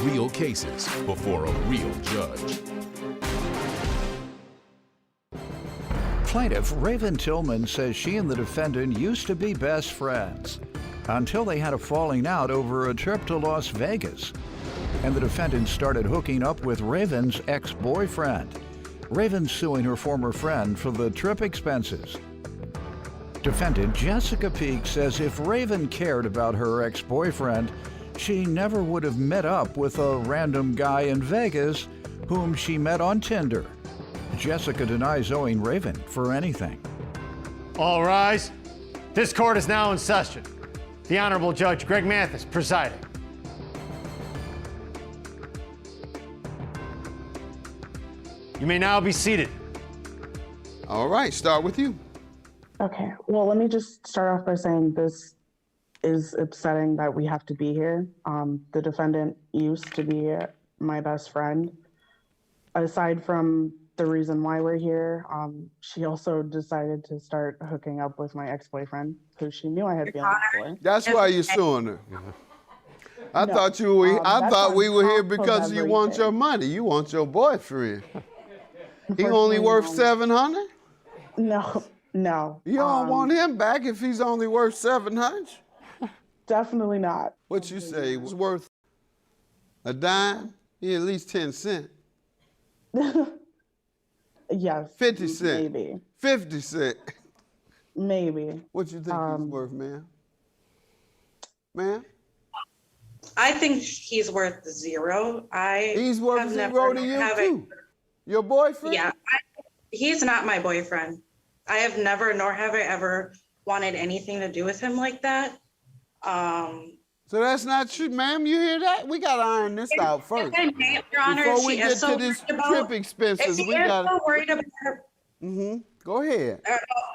real cases before a real judge. Plaintiff Raven Tillman says she and the defendant used to be best friends until they had a falling out over a trip to Las Vegas. And the defendant started hooking up with Raven's ex-boyfriend. Raven's suing her former friend for the trip expenses. Defendant Jessica Peak says if Raven cared about her ex-boyfriend, she never would have met up with a random guy in Vegas whom she met on Tinder. Jessica denies owing Raven for anything. All rise. This court is now in session. The Honorable Judge Greg Mathis presiding. You may now be seated. All right, start with you. Okay, well, let me just start off by saying this is upsetting that we have to be here. The defendant used to be my best friend. Aside from the reason why we're here, she also decided to start hooking up with my ex-boyfriend, who she knew I had feelings for. That's why you're suing her. I thought we were here because you want your money. You want your boyfriend. He only worth $700? No. You don't want him back if he's only worth $700? Definitely not. What you say, he was worth a dime? He at least 10 cents. Yes. 50 cents. Maybe. 50 cents. Maybe. What you think he's worth, ma'am? Ma'am? I think he's worth zero. He's worth zero to you too. Your boyfriend? Yeah, he's not my boyfriend. I have never, nor have I ever wanted anything to do with him like that. So that's not true, ma'am. You hear that? We gotta iron this out first. If I may, Your Honor, before we she get is so to this worried trip about, expenses, if we she is gotta. so worried about her, Go ahead.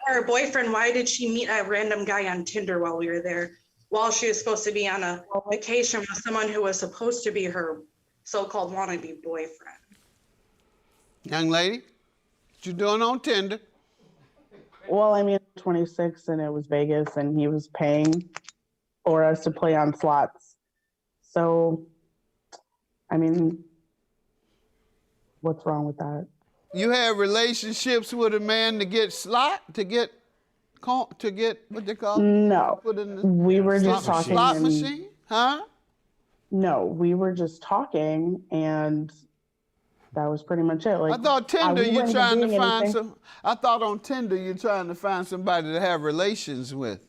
her boyfriend, why did she meet a random guy on Tinder while we were there? While she was supposed to be on a vacation with someone who was supposed to be her so-called wannabe boyfriend. Young lady, what you doing on Tinder? Well, I mean, 26 and it was Vegas and he was paying for us to play on slots. So, I mean, what's wrong with that? You had relationships with a man to get what they call it? No, Put in the we were just talking. slot machine? Huh? No, we were just talking and that was pretty much it. Like, I thought Tinder we you're weren't trying to doing find anything. I thought on Tinder you're trying to find somebody to have relations with.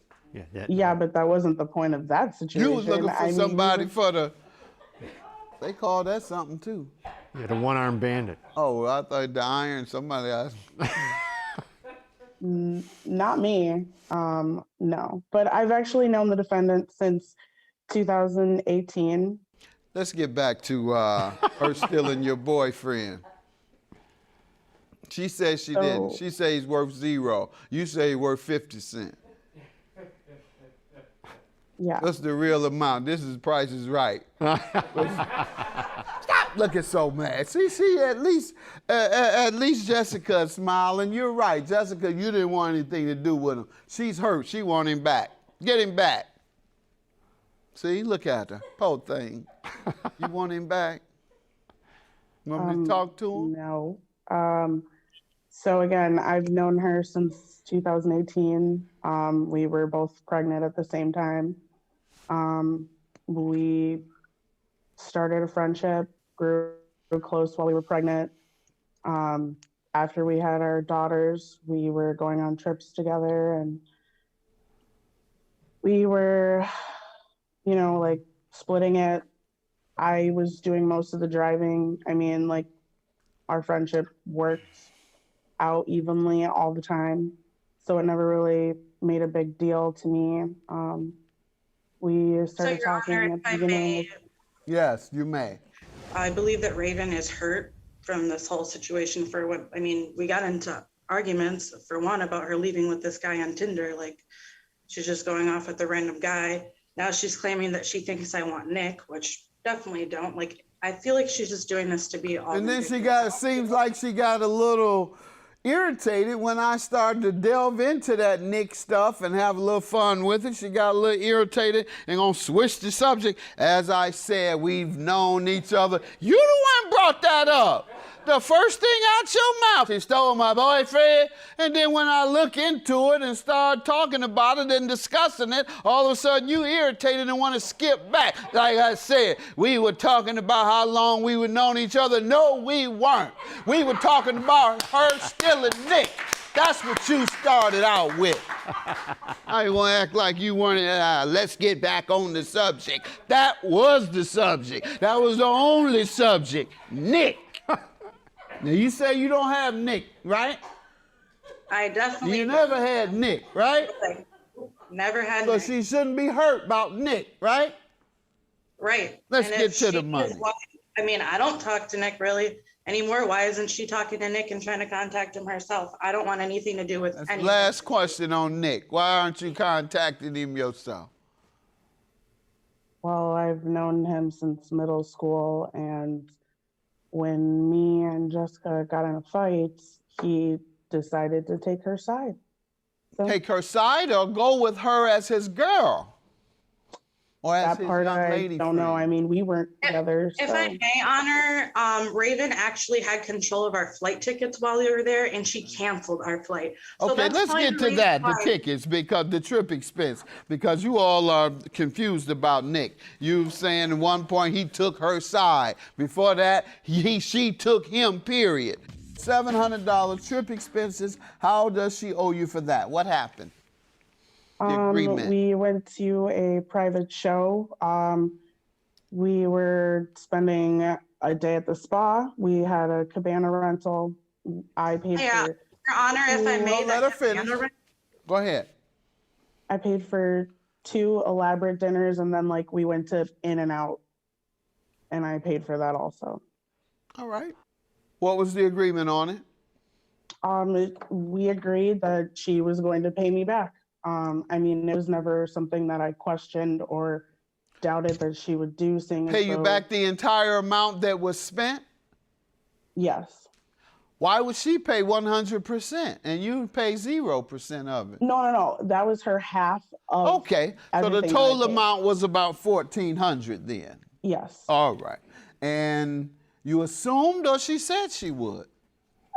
Yeah, but that wasn't the point of that situation. You was looking for somebody for the, they call that something too. Yeah, the one-armed bandit. Oh, I thought the iron, somebody else. Not me, no. But I've actually known the defendant since 2018. Let's get back to her stealing your boyfriend. She says she didn't. She says he's worth zero. You say he's worth 50 cents. Yeah. What's the real amount? This is Price is Right. Stop looking so mad. See, at least Jessica's smiling. You're right, Jessica. You didn't want anything to do with him. She's hurt. She want him back. Get him back. See, look at her, poor thing. You want him back? Want me to talk to him? No. So again, I've known her since 2018. We were both pregnant at the same time. We started a friendship, grew close while we were pregnant. After we had our daughters, we were going on trips together and we were, like splitting it. I was doing most of the driving. I mean, like, our friendship worked out evenly all the time. So it never really made a big deal to me. We started talking at the beginning. Yes, you may. I believe that Raven is hurt from this whole situation we got into arguments, for one, about her leaving with this guy on Tinder. Like, she's just going off with a random guy. Now she's claiming that she thinks I want Nick, which definitely don't. Like, I feel like she's just doing this to be all. And then seems like she got a little irritated when I started to delve into that Nick stuff and have a little fun with it. She got a little irritated and gonna switch the subject. As I said, we've known each other. You the one brought that up. The first thing out your mouth, he stole my boyfriend. And then when I look into it and start talking about it and discussing it, all of a sudden you irritated and want to skip back. Like I said, we were talking about how long we would known each other. No, we weren't. We were talking about her stealing Nick. That's what you started out with. I ain't gonna act like you weren't, let's get back on the subject. That was the subject. That was the only subject. Nick. Now, you say you don't have Nick, right? I definitely You never had Nick, right? never had So Nick. she shouldn't be hurt about Nick, right? Right. Let's And get if to the she money. is why- I mean, I don't talk to Nick really anymore. Why isn't she talking to Nick and trying to contact him herself? I don't want anything to do with That's anything. last question on Nick. Why aren't you contacting him yourself? Well, I've known him since middle school, and when me and Jessica got in a fight, he decided to take her side. So Take her side or go with her as his girl? Or as that his part young I lady don't know. I friend? mean, we weren't together. If so. I may, Honor, Raven actually had control of our flight tickets while we were there, and she canceled our flight. So Okay, that's let's probably get the to reason that, the why- tickets, because the trip expense, because you all are confused about Nick. You saying at one point he took her side. Before that, she took him, period. $700 trip expenses. How does she owe you for that? What happened? The agreement. We went to a private show. We were spending a day at the spa. We had a cabana rental. I paid Yeah, for. Your Honor, if I may, Well, let her finish. cabana Go ahead. I paid for 2 elaborate dinners, and then we went to In and Out, and I paid for that also. All right. What was the agreement on it? We agreed that she was going to pay me back. I mean, it was never something that I questioned or doubted that she would do. Pay you back the entire amount that was spent? Yes. Why would she pay 100% and you pay 0% of it? No. That was her half of. Okay, so the everything that I total paid. amount was about $1,400 then. Yes. All right. And you assumed or she said she would?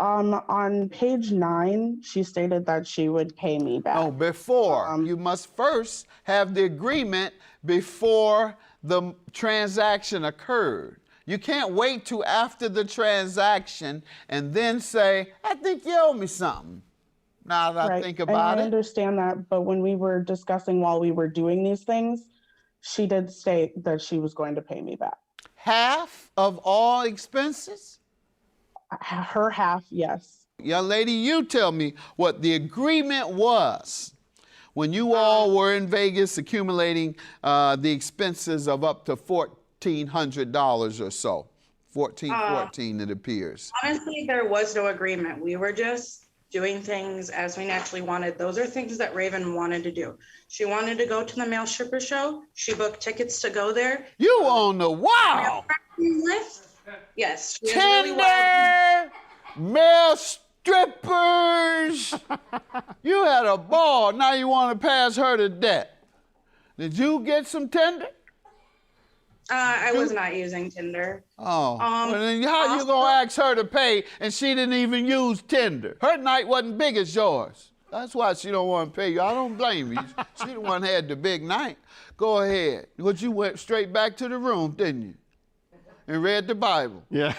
On page 9, she stated that she would pay me back. Oh, before. You must first have the agreement before the transaction occurred. You can't wait till after the transaction and then say, I think you owe me something. Now that I think about I it. understand that, but when we were discussing while we were doing these things, she did state that she was going to pay me back. Half of all expenses? Her half, yes. Young lady, you tell me what the agreement was when you all were in Vegas accumulating the expenses of up to $1,400 or so. $14 it appears. Honestly, there was no agreement. We were just doing things as we naturally wanted. Those are things that Raven wanted to do. She wanted to go to the male stripper show. She booked tickets to go there. You on the wow! Yes. She was really Tender well. male strippers. You had a ball. Now you want to pass her to debt. Did you get some tender? I was not using Tinder. Oh, well, then how you gonna ask her to pay and she didn't even use Tinder? Her night wasn't big as yours. That's why she don't want to pay you. I don't blame you. She the one had the big night. Go ahead. But you went straight back to the room, didn't you? And read the Bible. Yeah.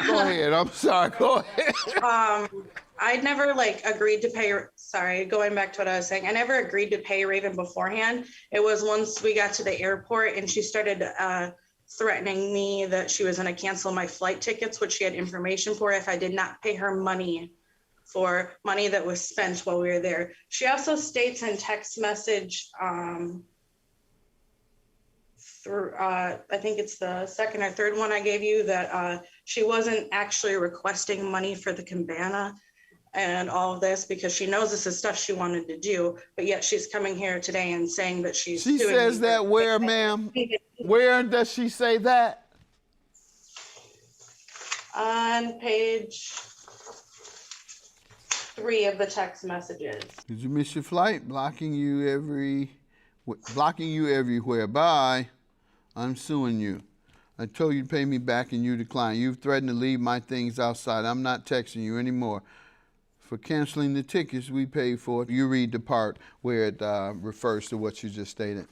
Go ahead. I'm sorry. Go ahead. I'd never agreed to pay. Sorry, going back to what I was saying. I never agreed to pay Raven beforehand. It was once we got to the airport and she started threatening me that she was going to cancel my flight tickets, which she had information for if I did not pay her money for money that was spent while we were there. She also states in text message through, I think it's the second or third one I gave you, that she wasn't actually requesting money for the cabana and all of this because she knows this is stuff she wanted to do, but yet she's coming here today and saying that she's She suing says me that for- where, ma'am? Where does she say that? On page 3 of the text messages. Did you miss your flight? Blocking you everywhere. Bye. I'm suing you. I told you to pay me back and you declined. You've threatened to leave my things outside. I'm not texting you anymore. For canceling the tickets we paid for, you read the part where it refers to what you just stated.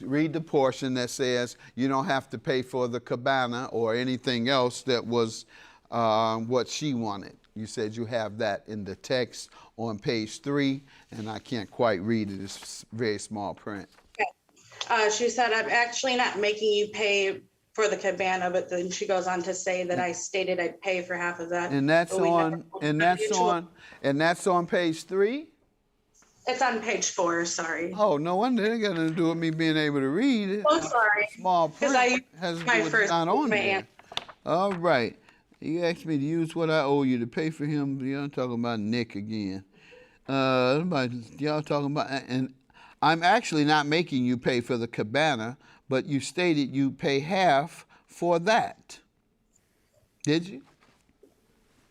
Read the portion that says you don't have to pay for the cabana or anything else that was what she wanted. You said you have that in the text on page 3, and I can't quite read it. It's very small print. Okay. She said, I'm actually not making you pay for the cabana, but then she goes on to say that I stated I'd pay for half of that. And that's on page 3? It's on page 4, sorry. Oh, no wonder it got nothing to do with me being able to read it. Oh, sorry. Small print has to do with first not on my there. aunt. All right. You asked me to use what I owe you to pay for him. Y'all talking about Nick again. Y'all talking about, and I'm actually not making you pay for the cabana, but you stated you pay half for that. Did you?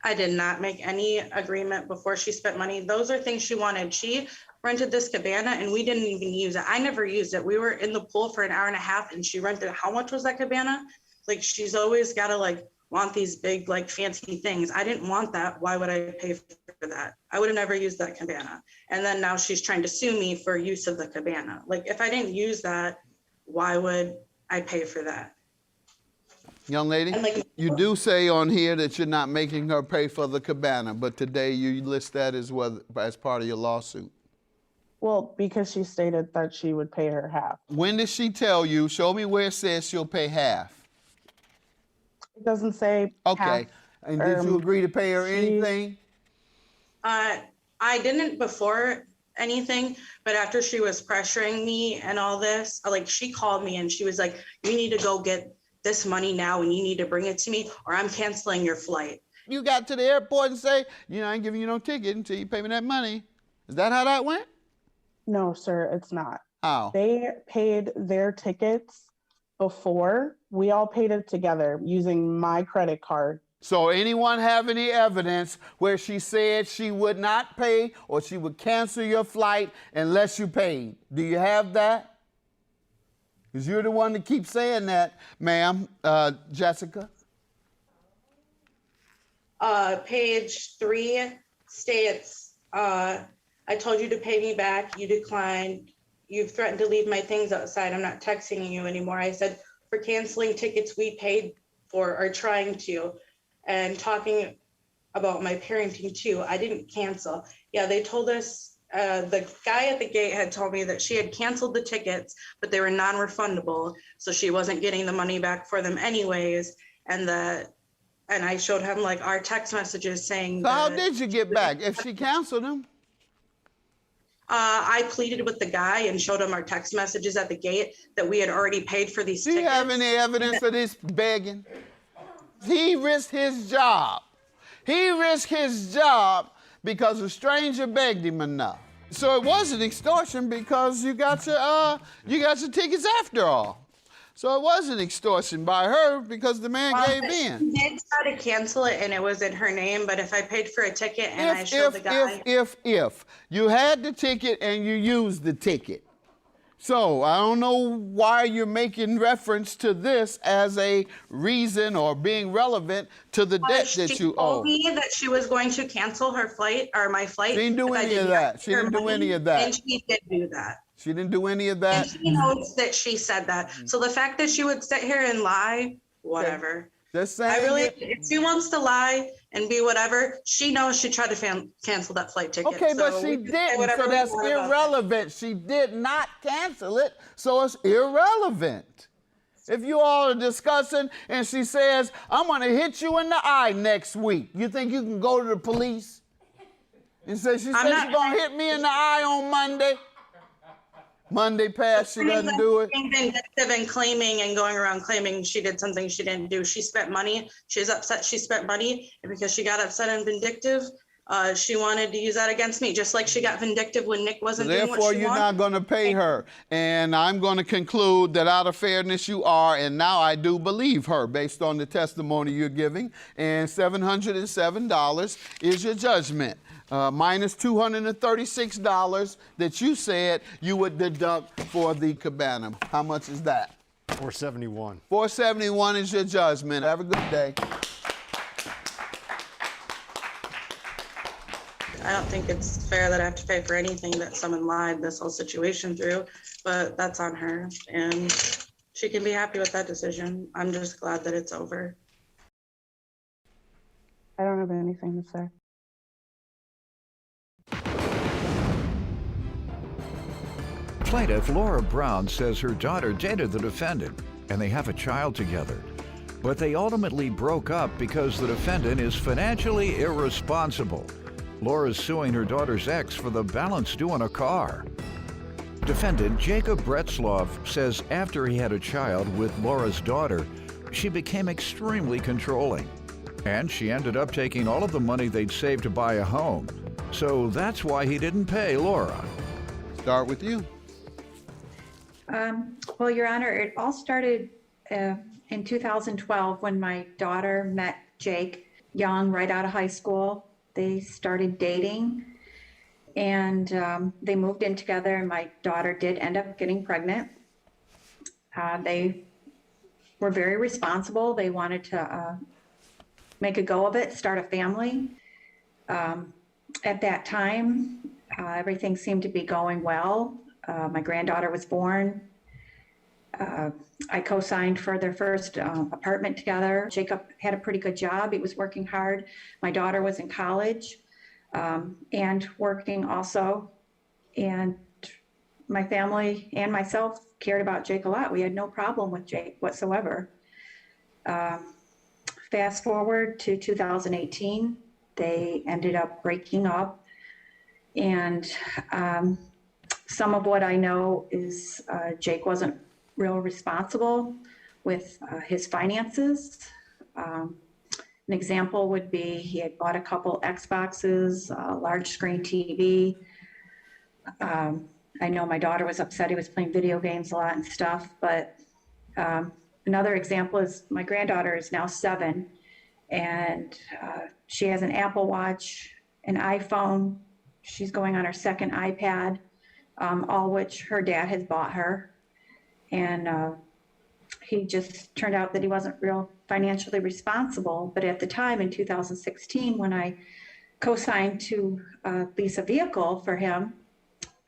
I did not make any agreement before she spent money. Those are things she wanted. She rented this cabana and we didn't even use it. I never used it. We were in the pool for an hour and a half and she rented, how much was that cabana? Like, she's always got to like want these big, like fancy things. I didn't want that. Why would I pay for that? I would have never used that cabana. And then now she's trying to sue me for use of the cabana. Like, if I didn't use that, why would I pay for that? Young lady, you do say on here that you're not making her pay for the cabana, but today you list that as part of your lawsuit. Well, because she stated that she would pay her half. When did she tell you? Show me where it says she'll pay half. It doesn't say okay. half. And did you agree to pay her anything? I didn't before anything, but after she was pressuring me and all this, like, she called me and she was like, you need to go get this money now and you need to bring it to me or I'm canceling your flight. You got to the airport and say, you know, I ain't giving you no ticket until you pay me that money. Is that how that went? No, sir, it's not. How? They paid their tickets before. We all paid it together using my credit card. So anyone have any evidence where she said she would not pay or she would cancel your flight unless you paid? Do you have that? Because you're the one that keeps saying that, ma'am, Jessica. Page 3 states, I told you to pay me back. You declined. You've threatened to leave my things outside. I'm not texting you anymore. I said, for canceling tickets we paid for or trying to, and talking about my parenting too. I didn't cancel. Yeah, they told us, the guy at the gate had told me that she had canceled the tickets, but they were non-refundable. So she wasn't getting the money back for them anyways. And I showed him like our text messages saying So how did you get back if she canceled them? I pleaded with the guy and showed him our text messages at the gate that we had already paid for these tickets. Do you have any evidence of this begging? He risked his job. He risked his job because a stranger begged him enough. So it wasn't extortion because you got your tickets after all. So it wasn't extortion by her because the man gave in. She did try to cancel it and it was in her name, but if I paid for a ticket and I showed the guy. If you had the ticket and you used the ticket. So I don't know why you're making reference to this as a reason or being relevant to the debt that you owe. She told me that she was going to cancel her flight or my flight. She didn't do any of that. She didn't do any of that. And she did do that. She didn't do any of that. And she knows that she said that. So the fact that she would sit here and lie, whatever. Just saying if she wants to lie and be whatever, she knows she tried to cancel that flight ticket. Okay, but she didn't, so that's irrelevant. She did not cancel it, so it's irrelevant. If you all are discussing and she says, I'm gonna hit you in the eye next week, you think you can go to the police and say, she said she's gonna hit me in the eye on Monday? Monday passed, she doesn't do it. Being vindictive and claiming and going around claiming she did something she didn't do. She spent money. She's upset she spent money, and because she got upset and vindictive, she wanted to use that against me, just like she got vindictive when Nick wasn't doing what she wanted. Therefore, you're not going to pay her. And I'm going to conclude that out of fairness you are, and now I do believe her based on the testimony you're giving, and $707 is your judgment. minus $236 that you said you would deduct for the cabana. How much is that? $471. $471 is your judgment. Have a good day. I don't think it's fair that I have to pay for anything that someone lied this whole situation through, but that's on her, and she can be happy with that decision. I'm just glad that it's over. I don't have anything to say. Plaintiff Laura Brown says her daughter dated the defendant and they have a child together. But they ultimately broke up because the defendant is financially irresponsible. Laura's suing her daughter's ex for the balance due on a car. Defendant Jacob Bretzloff says after he had a child with Laura's daughter, she became extremely controlling. And she ended up taking all of the money they'd saved to buy a home. So that's why he didn't pay Laura. Start with you. Well, Your Honor, it all started in 2012 when my daughter met Jake young, right out of high school. They started dating and they moved in together, and my daughter did end up getting pregnant. They were very responsible. They wanted to make a go of it, start a family. At that time, everything seemed to be going well. My granddaughter was born. I co-signed for their first apartment together. Jacob had a pretty good job. He was working hard. My daughter was in college and working also. And my family and myself cared about Jake a lot. We had no problem with Jake whatsoever. Fast forward to 2018, they ended up breaking up. And some of what I know is Jake wasn't real responsible with his finances. An example would be he had bought a couple Xboxes, a large screen TV. I know my daughter was upset he was playing video games a lot and stuff, but another example is my granddaughter is now 7, and she has an Apple Watch, an iPhone. She's going on her second iPad, all which her dad has bought her. And he just turned out that he wasn't real financially responsible. But at the time in 2016, when I co-signed to lease a vehicle for him,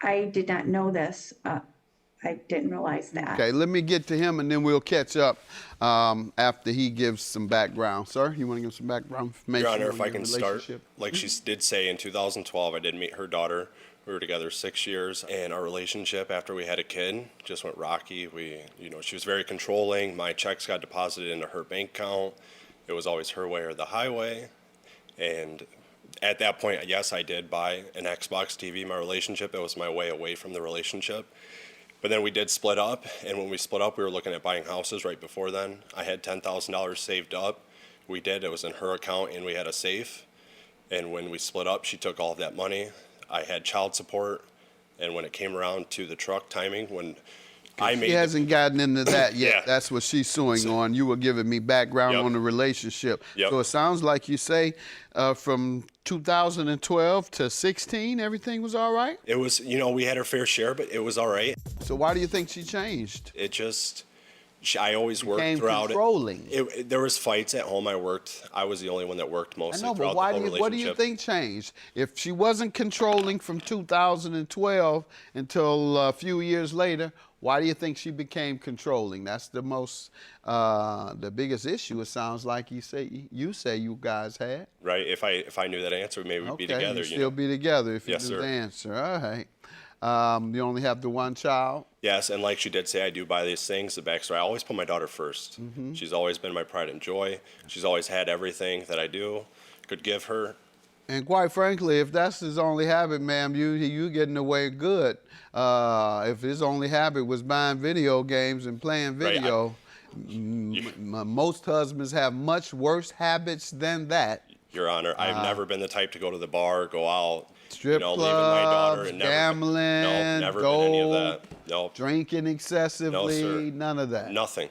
I did not know this. I didn't realize that. Okay, let me get to him and then we'll catch up after he gives some background. Sir, you want to give some background information? Your Honor, if I can start, like she did say, in 2012, I did meet her daughter. We were together 6 years, and our relationship after we had a kid just went rocky. She was very controlling. My checks got deposited into her bank account. It was always her way or the highway. And at that point, yes, I did buy an Xbox TV. My relationship, it was my way away from the relationship. But then we did split up, and when we split up, we were looking at buying houses right before then. I had $10,000 saved up. We did. It was in her account, and we had a safe. And when we split up, she took all of that money. I had child support, and when it came around to the truck timing, when I made... She hasn't gotten into that yet. Yeah. That's what she's suing on. You were giving me background on the relationship. Yep. So it sounds like you say from 2012 to 16, everything was all right? It was, we had our fair share, but it was all right. So why do you think she changed? It just... I always worked Became throughout controlling. it. There was fights at home. I was the only one that worked mostly throughout the whole relationship. What do you think changed? If she wasn't controlling from 2012 until a few years later, why do you think she became controlling? That's the biggest issue. It sounds like you say you guys had. Right. If I knew that answer, maybe we'd be together. You'd still be together if you Yes, knew sir. the answer. All right. You only have the one child? Yes, and like she did say, I do buy these things, the backstory. I always put my daughter first. Mm-hmm. She's always been my pride and joy. She's always had everything that I could give her. And quite frankly, if that's his only habit, ma'am, you getting away good. If his only habit was buying video games and playing video, most husbands have much worse habits than that. Your Honor, I've never been the type to go to the bar, go out, Strip leaving my daughter, clubs, and gambling, never been any of that. No. Drinking excessively, No, sir. none of that. Nothing.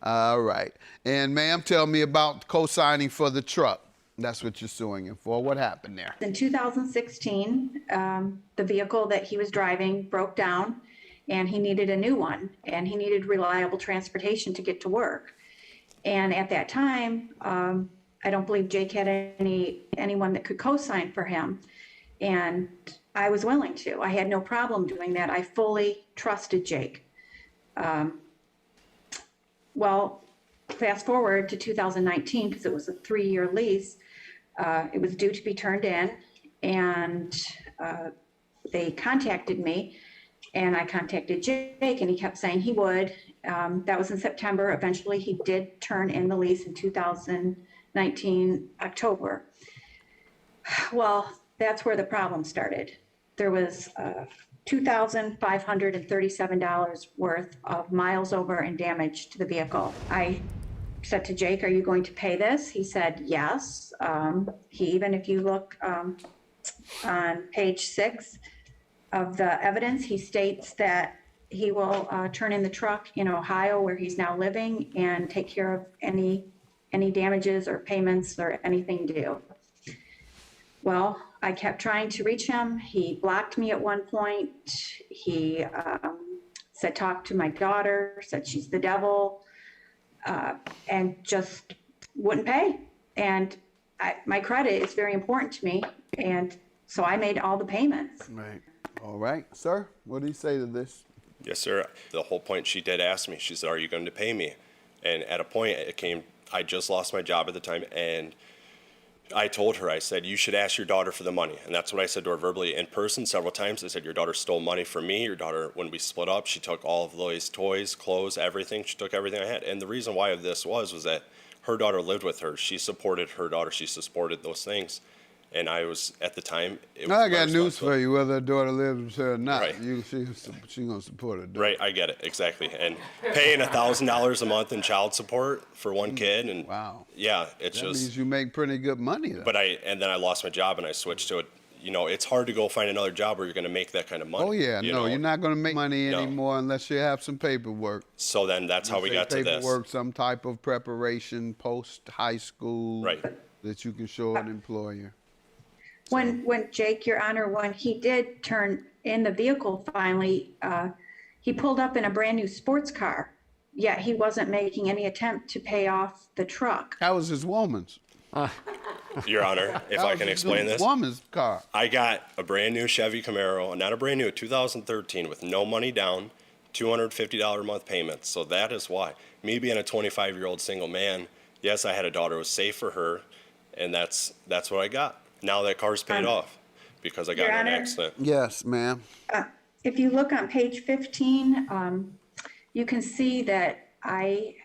All right. And ma'am, tell me about co-signing for the truck. That's what you're suing him for. What happened there? In 2016, the vehicle that he was driving broke down and he needed a new one, and he needed reliable transportation to get to work. And at that time, I don't believe Jake had anyone that could co-sign for him. And I was willing to. I had no problem doing that. I fully trusted Jake. Well, fast forward to 2019, because it was a 3-year lease, it was due to be turned in, and they contacted me, and I contacted Jake, and he kept saying he would. That was in September. Eventually, he did turn in the lease in 2019, October. Well, that's where the problem started. There was $2,537 worth of miles over and damage to the vehicle. I said to Jake, "Are you going to pay this?" He said, "Yes." Even if you look on page 6 of the evidence, he states that he will turn in the truck in Ohio, where he's now living, and take care of any damages or payments or anything due. Well, I kept trying to reach him. He blocked me at one point. He said, "Talk to my daughter," said she's the devil, and just wouldn't pay. And my credit is very important to me, and so I made all the payments. Right. All right. Sir, what do you say to this? Yes, sir. The whole point, she did ask me, she said, "Are you going to pay me?" And at a point I just lost my job at the time, and I told her, I said, "You should ask your daughter for the money." And that's what I said to her verbally in person several times. I said, "Your daughter stole money from me. Your daughter, when we split up, she took all of Lily's toys, clothes, everything. She took everything I had." And the reason why of this was that her daughter lived with her. She supported her daughter. She supported those things. And I was, at the time, it was I got news for you, whether her daughter lives with her or not. Right. She's going to support her daughter. Right, I get it, exactly. And paying $1,000 a month in child support for one kid, and wow. Yeah, it's That just. means you make pretty good money, though. But then I lost my job and I switched to it. It's hard to go find another job where you're going to make that kind of money. Oh, yeah, you're not going to make money No. anymore unless you have some paperwork. So then that's how we got to this. Paperwork, some type of preparation post-high school. Right. That you can show an employer. When Jake, Your Honor, when he did turn in the vehicle finally, he pulled up in a brand new sports car, yet he wasn't making any attempt to pay off the truck. That was his woman's. Your Honor, if I can explain this. Woman's car. I got a brand new Chevy Camaro, not a brand new, a 2013 with no money down, $250 a month payments. So that is why. Me being a 25-year-old single man, yes, I had a daughter. It was safe for her, and that's what I got. Now that car's paid off because I got Your in an Honor? accident. Yes, ma'am. If you look on page 15, you can see that I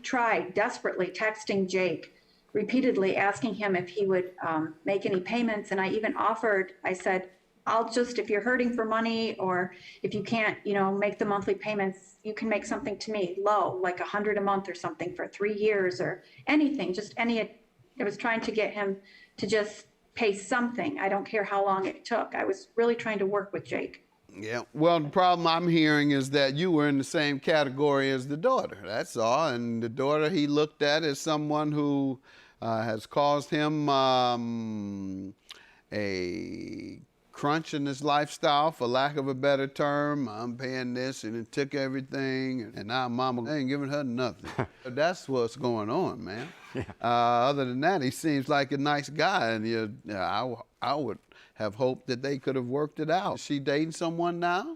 tried desperately texting Jake, repeatedly asking him if he would make any payments. And I even offered, I said, if you're hurting for money, or if you can't, make the monthly payments, you can make something to me low, like $100 a month or something for 3 years or anything, I was trying to get him to just pay something. I don't care how long it took. I was really trying to work with Jake. Yeah. Well, the problem I'm hearing is that you were in the same category as the daughter. That's all. And the daughter he looked at as someone who has caused him a crunch in his lifestyle, for lack of a better term. I'm paying this, and it took everything, and now mama ain't giving her nothing. That's what's going on, man. Yeah. Other than that, he seems like a nice guy, and I would have hoped that they could have worked it out. Is she dating someone now?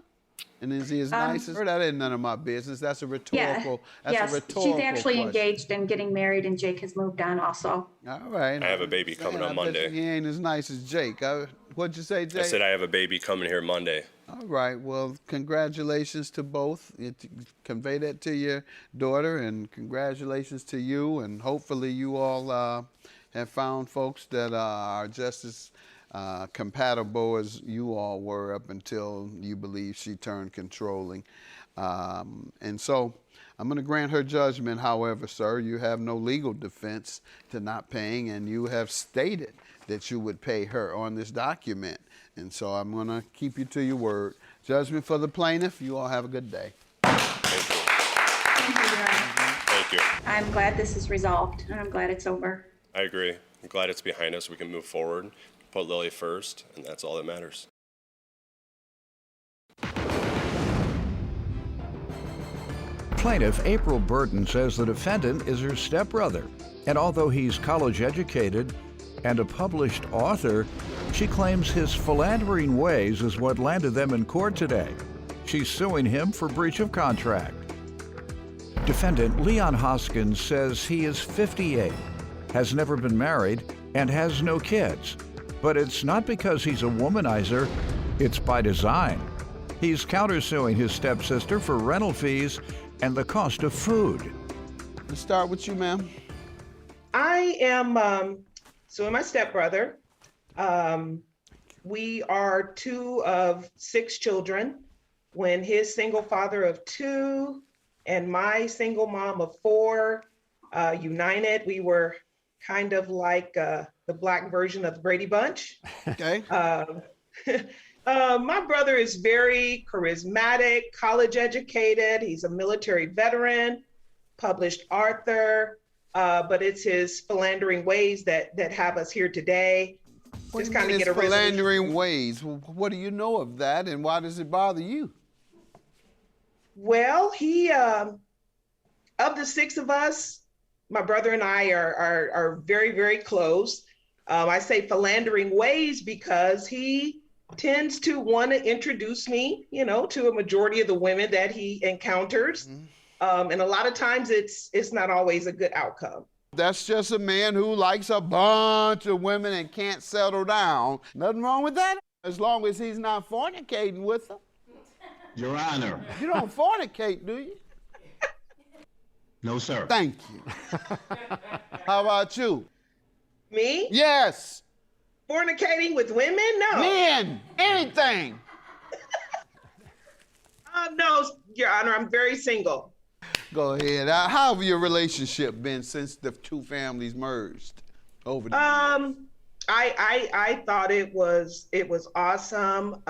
And is he as nice as her? That ain't none of my business. That's a rhetorical. Yes, she's actually engaged and getting married, and Jake has moved on also. All right. I have a baby coming on Monday. He ain't as nice as Jake. What'd you say, Jake? I said I have a baby coming here Monday. All right. Well, congratulations to both. Convey that to your daughter, and congratulations to you. And hopefully you all have found folks that are just as compatible as you all were up until you believe she turned controlling. And so I'm going to grant her judgment. However, sir, you have no legal defense to not paying, and you have stated that you would pay her on this document. And so I'm going to keep you to your word. Judgment for the plaintiff. You all have a good day. Thank you. Thank you, Your Honor. Thank you. I'm glad this is resolved, and I'm glad it's over. I agree. I'm glad it's behind us. We can move forward, put Lily first, and that's all that matters. Plaintiff April Burton says the defendant is her stepbrother, and although he's college educated and a published author, she claims his philandering ways is what landed them in court today. She's suing him for breach of contract. Defendant Leon Hoskins says he is 58, has never been married, and has no kids. But it's not because he's a womanizer, it's by design. He's countersuing his stepsister for rental fees and the cost of food. Let's start with you, ma'am. I am suing my stepbrother. We are 2 of 6 children. When his single father of 2 and my single mom of 4 united, we were kind of like the black version of the Brady Bunch. Okay. My brother is very charismatic, college educated. He's a military veteran, published author, but it's his philandering ways that have us here today. What Just do you kind mean of get a it's philandering resolution. ways? What do you know of that, and why does it bother you? Well, he of the 6 of us, my brother and I are very, very close. I say philandering ways because he tends to want to introduce me, to a majority of the women that he encounters. And a lot of times it's not always a good outcome. That's just a man who likes a bunch of women and can't settle down. Nothing wrong with that, as long as he's not fornicating with them. Your Honor. You don't fornicate, do you? No, sir. Thank you. How about you? Me? Yes. Fornicating with women? No. Men, anything. No, Your Honor, I'm very single. Go ahead. How have your relationship been since the 2 families merged over the years? I thought it was awesome.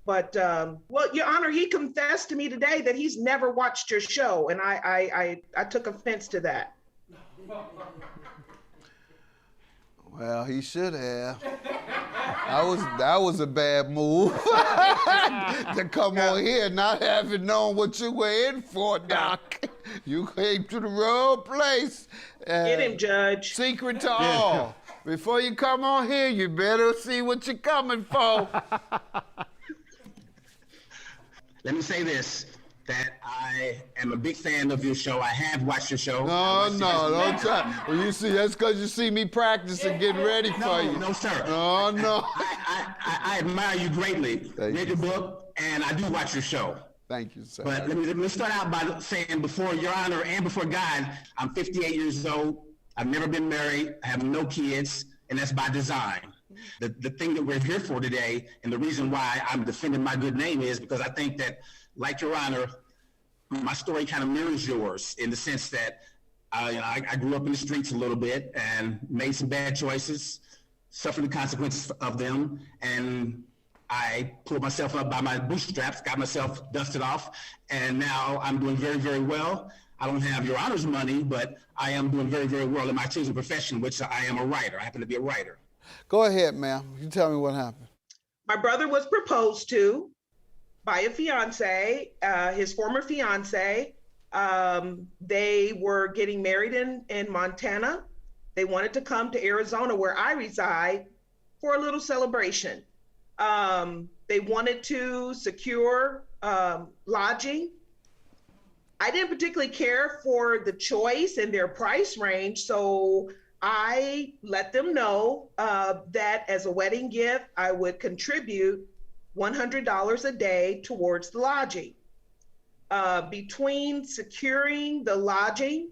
But well, Your Honor, he confessed to me today that he's never watched your show, and I took offense to that. Well, he should have. That was a bad move to come on here not having known what you were in for, Doc. You came to the wrong place. Get him, Judge. Secret to all. Before you come on here, you better see what you're coming for. Let me say this, that I am a big fan of your show. I have watched your show. No, don't try. Well, you see, that's because you see me practicing, getting ready for you. No, sir. No. I admire you greatly. Read your book, and I do watch your show. Thank you, sir. But let me start out by saying, before Your Honor and before God, I'm 58 years old. I've never been married. I have no kids, and that's by design. The thing that we're here for today, and the reason why I'm defending my good name, is because I think that, like Your Honor, my story kind of mirrors yours in the sense that I grew up in the streets a little bit and made some bad choices, suffered the consequences of them, and I pulled myself up by my bootstraps, got myself dusted off, and now I'm doing very, very well. I don't have Your Honor's money, but I am doing very, very well in my chosen profession, which I am a writer. I happen to be a writer. Go ahead, ma'am. You tell me what happened. My brother was proposed to by a fiancée, his former fiancée. They were getting married in Montana. They wanted to come to Arizona, where I reside, for a little celebration. They wanted to secure lodging. I didn't particularly care for the choice and their price range, so I let them know that as a wedding gift, I would contribute $100 a day towards the lodging. Between securing the lodging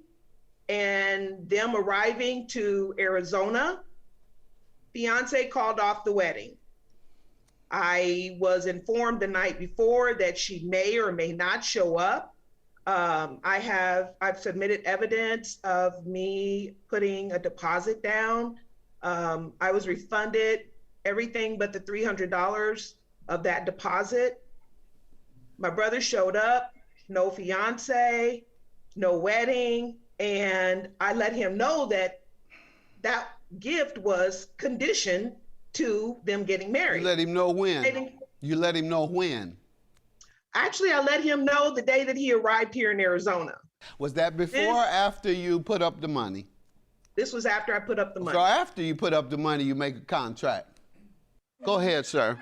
and them arriving to Arizona, fiance called off the wedding. I was informed the night before that she may or may not show up. I've submitted evidence of me putting a deposit down. I was refunded everything but the $300 of that deposit. My brother showed up, no fiance, no wedding, and I let him know that gift was conditioned to them getting married. You let him know when. They didn't- You let him know when. Actually, I let him know the day that he arrived here in Arizona. Was that before or after you put up the money? This was after I put up the money. So after you put up the money, you make a contract. Go ahead, sir.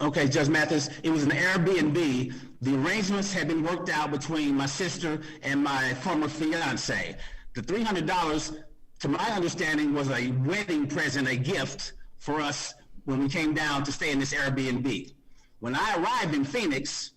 Okay, Judge Mathis, it was an Airbnb. The arrangements had been worked out between my sister and my former fiance. The $300, to my understanding, was a wedding present, a gift for us when we came down to stay in this Airbnb. When I arrived in Phoenix,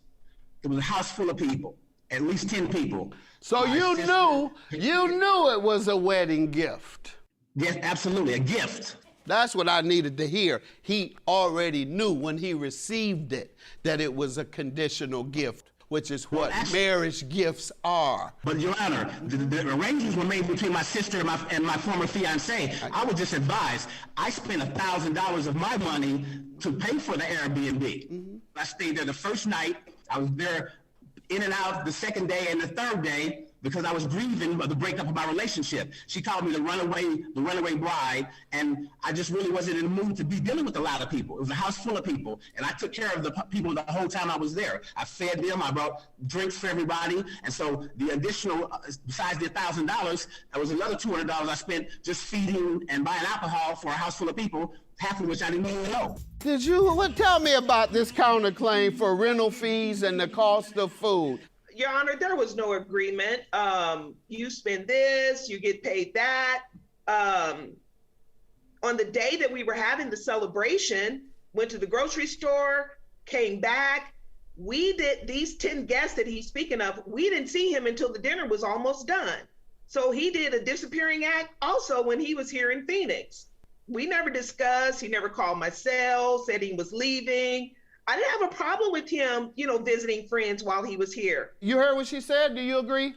it was a house full of people, at least 10 people. So My you sister- knew it was a wedding gift. Yes, absolutely, a gift. That's what I needed to hear. He already knew when he received it that it was a conditional gift, which is what marriage gifts are. But Your Honor, the arrangements were made between my sister and my former fiance. I was just advised. I spent $1,000 of my money to pay for the Airbnb. I stayed there the first night. I was there in and out the second day and the third day because I was grieving the breakup of my relationship. She called me the runaway bride, and I just really wasn't in the mood to be dealing with a lot of people. It was a house full of people, and I took care of the people the whole time I was there. I fed them, I brought drinks for everybody, and so the additional, besides the $1,000, there was another $200 I spent just feeding and buying alcohol for a house full of people, half of which I didn't even know. Tell me about this counterclaim for rental fees and the cost of food. Your Honor, there was no agreement. You spend this, you get paid that. On the day that we were having the celebration, went to the grocery store, came back. These 10 guests that he's speaking of, we didn't see him until the dinner was almost done. So he did a disappearing act also when he was here in Phoenix. We never discussed, he never called my cell, said he was leaving. I didn't have a problem with him, visiting friends while he was here. You heard what she said? Do you agree?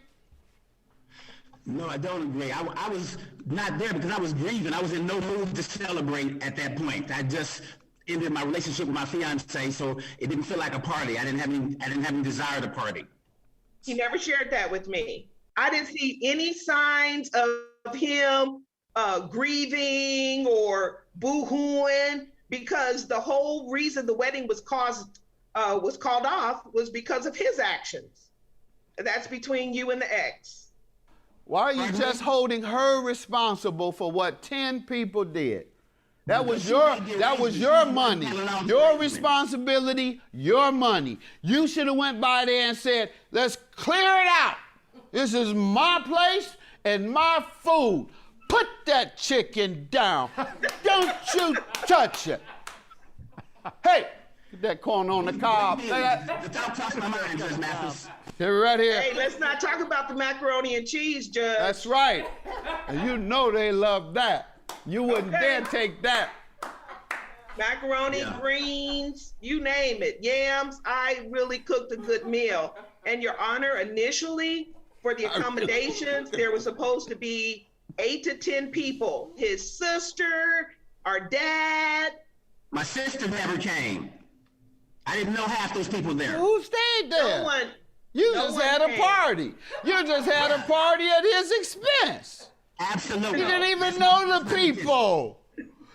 No, I don't agree. I was not there because I was grieving. I was in no mood to celebrate at that point. I just ended my relationship with my fiance, so it didn't feel like a party. I didn't have any desire to party. He never shared that with me. I didn't see any signs of him grieving or boo-hooing, because the whole reason the wedding was called off was because of his actions. That's between you and the ex. Why are you just holding her responsible for what 10 people did? That was your money, your responsibility, your money. You should have went by there and said, let's clear it out. This is my place and my food. Put that chicken down. Don't you touch it. Hey, get that corn on the cob. Don't cross my mind, Judge Mathis. Here, right here. Hey, let's not talk about the macaroni and cheese, Judge. That's right. And you know they love that. You wouldn't dare take that. Macaroni, greens, you name it. Yams. I really cooked a good meal. And Your Honor, initially, for the accommodations, there was supposed to be 8 to 10 people. His sister, our dad. My sister never came. I didn't know half those people there. Who stayed there? No one. You just had a party. You just had a party at his expense. Absolutely. You didn't even know the people.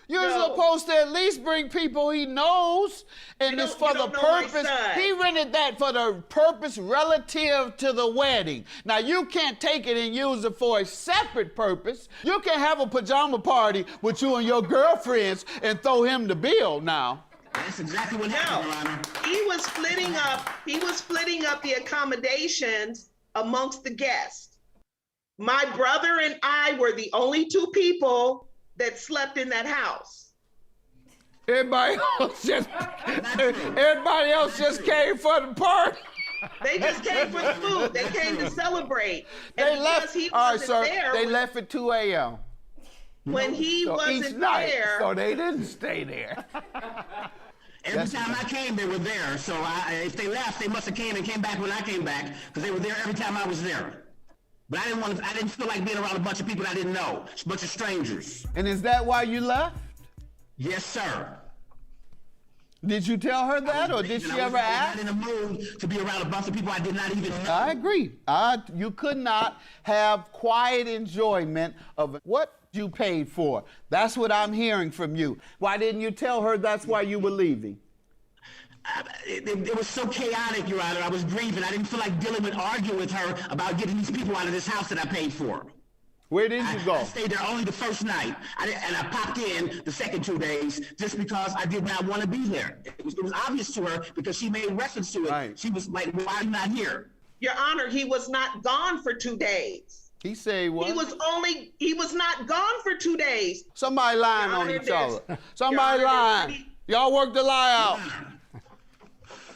You're supposed to at least bring people he knows, and it's for the purpose. He rented that for the purpose relative to the wedding. Now, you can't take it and use it for a separate purpose. You can have a pajama party with you and your girlfriends and throw him the bill now. That's exactly what happened, Your Honor. He was splitting up the accommodations amongst the guests. My brother and I were the only 2 people that slept in that house. Everybody else just came for the party. They just came for the food. They came to celebrate. They left. All right, sir. They left at 2 a.m. When he wasn't each night, there. so they didn't stay there. Every time I came, they were there. So if they left, they must have came back when I came back, because they were there every time I was there. But I didn't feel like being around a bunch of people I didn't know, a bunch of strangers. And is that why you left? Yes, sir. Did you tell her that, or did she ever ask? I was not in the mood to be around a bunch of people I did not even know. I agree. You could not have quiet enjoyment of what you paid for. That's what I'm hearing from you. Why didn't you tell her that's why you were leaving? It was so chaotic, Your Honor. I was grieving. I didn't feel like dealing with, arguing with her about getting these people out of this house that I paid for. Where did you go? I stayed there only the first night, and I popped in the second 2 days just because I did not want to be there. It was obvious to her because she made reference to it. Right. She was like, "Why are you not here?" Your Honor, he was not gone for 2 days. He said what? He was not gone for 2 days. Somebody lying Your on Honor, each other. there's- Somebody Your Honor, lying. Y'all work the lie out.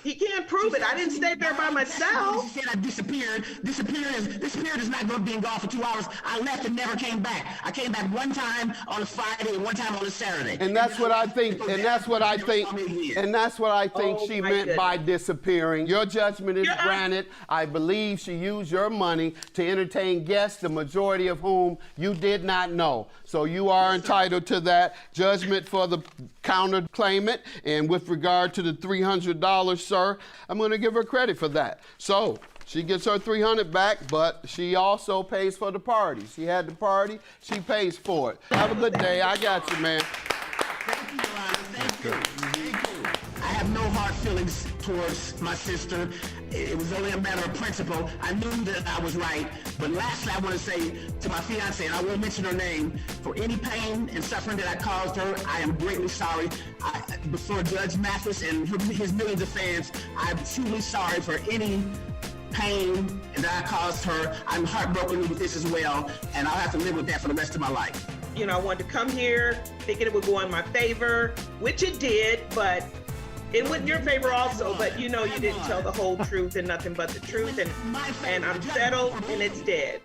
He can't prove it. I didn't stay there by myself. She said I disappeared. Disappeared is not going to be gone for 2 hours. I left and never came back. I came back one time on a Friday and one time on a Saturday. And that's what I think, and that's what I think, and that's what I think Oh, she my meant by goodness. disappearing. Your judgment is Your Honor. granted. I believe she used your money to entertain guests, the majority of whom you did not know. So you are entitled to that judgment for the counterclaimant. And with regard to the $300, sir, I'm going to give her credit for that. So she gets her $300 back, but she also pays for the party. She had the party, she pays for it. Have a good day. I got you, man. Thank you, Your Honor. Thank you. Thank you. I have no hard feelings towards my sister. It was only a matter of principle. I knew that I was right. But lastly, I want to say to my fiancée, and I won't mention her name, for any pain and suffering that I caused her, I am greatly sorry. Before Judge Mathis and his millions of fans, I'm truly sorry for any pain that I caused her. I'm heartbroken with this as well, and I'll have to live with that for the rest of my life. You know, I wanted to come here thinking it would go in my favor, which it did, but it went in your favor also. But you know, you didn't tell the whole truth and nothing but the truth, and I'm settled and it's dead.